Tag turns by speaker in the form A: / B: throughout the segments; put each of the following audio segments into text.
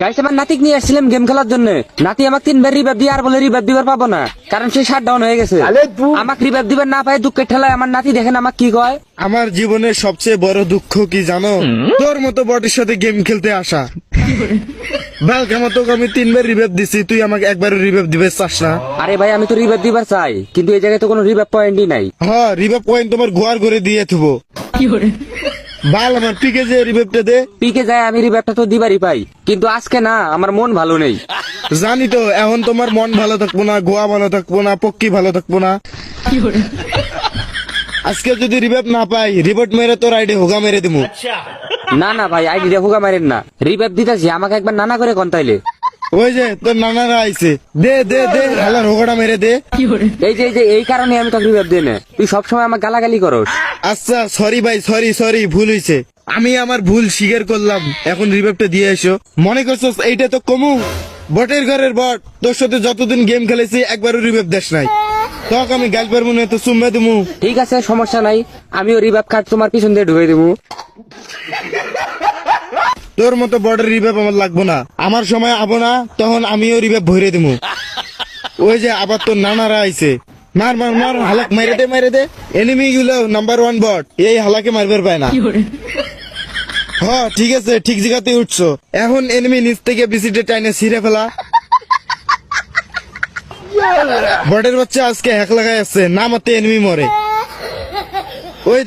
A: Guys আমার নাতিক নিয়ে আসছিলাম গেম খেলার জন্য। নাতি আমাকে 3বার রিভাইভ দিয়ে আর বলে রিভাইভ দিবার পাবো না, কারণ সে শাটডাউন হয়ে গেছে। আমাকে রিভাইভ দিবার না পায় দুঃখের ঠেলায় আমার নাতি দেখেন আমাকে কি কয়।
B: আমার জীবনের সবচেয়ে বড় দুঃখ কি জানো? তোর মতো বটের সাথে গেম খেলতে আসা। বালকামা তোকে আমি 3বার রিভাইভ দিছি, তুই আমাকে একবার রিভাইভ দিবে চাস না?
A: আরে ভাই আমি তো রিভাইভ দিবার চাই, কিন্তু এই জায়গায় তো কোনো রিভাইভ পয়েন্টই নাই।
B: হ্যাঁ, রিভাইভ পয়েন্ট তোমার গোয়ার করে দিয়ে থুবো। বাল আমার পিকে যে রিভাইভটা দে।
A: পিকে যায় আমি রিভাইভটা তো দিবারই পাই, কিন্তু আজকে না, আমার মন ভালো নেই।
B: জানি তো, এখন তোমার মন ভালো থাকবো না, গোয়া ভালো থাকবো না, পক্কি ভালো থাকবো না। আজকে যদি রিভাইভ না পাই, রিপোর্ট মেরে তোর আইডি হোগা মেরে দিমু।
A: না না ভাই, আইডিটা হুগা মারেন না, রিভাইভ দিতেছি, আমাকে একবার নানা করে কোন তাইলে।
B: ওই যে তোর নানারা আইছে, দে দে দে, হালার হোগাটা মেরে দে।
A: এই যে এই কারণে আমি তোকে রিভাইভ দিই না, তুই সবসময় আমার গালাগালি করস।
B: আচ্ছা সরি ভাই, সরি, ভুল হইছে। আমি আমার ভুল স্বীকার করলাম, এখন রিভাইভটা দিয়ে এসো। মনে করছস এইটা তো কমু? বটের ঘরের বট, তোর সাথে যতদিন গেম খেলেছি একবারও রিভাইভ দেশ নাই। তখন আমি গাল পারবো না, তো চুম্বা দিমু।
A: ঠিক আছে সমস্যা নাই, আমিও রিভাইভ কার্ড তোমার পিছন দিয়ে ঢুকে দেবো।
B: তোর মতো বটের রিভাইভ আমার লাগবো না, আমার সময় আবো না, তখন আমিও রিভাইভ ভরে দিমু। ওই যে আবার তোর নানারা আইছে, মার মার মার, হালাক মাইরে দে। এনিমি গুলো নাম্বার 1 বট, এই হালাকে মারবার পায় না। হ্যাঁ ঠিক আছে, ঠিক জায়গাতে উঠছো। এখন এনিমি নিচ থেকে বিসিটে টাইনে ছিঁড়ে ফেলা। বটের বাচ্চা আজকে হ্যাক লাগাই আছে, না মারতে এনিমি মরে। ওই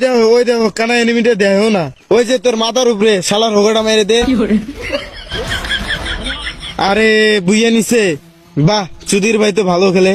B: দেখো কানা এনিমিটা দেখো না, ওই যে তোর মাথার উপরে শালার হোগাটা মেরে দে। আরে বুইয়া নিছে, বাহ চুদির ভাই তো ভালো খেলে।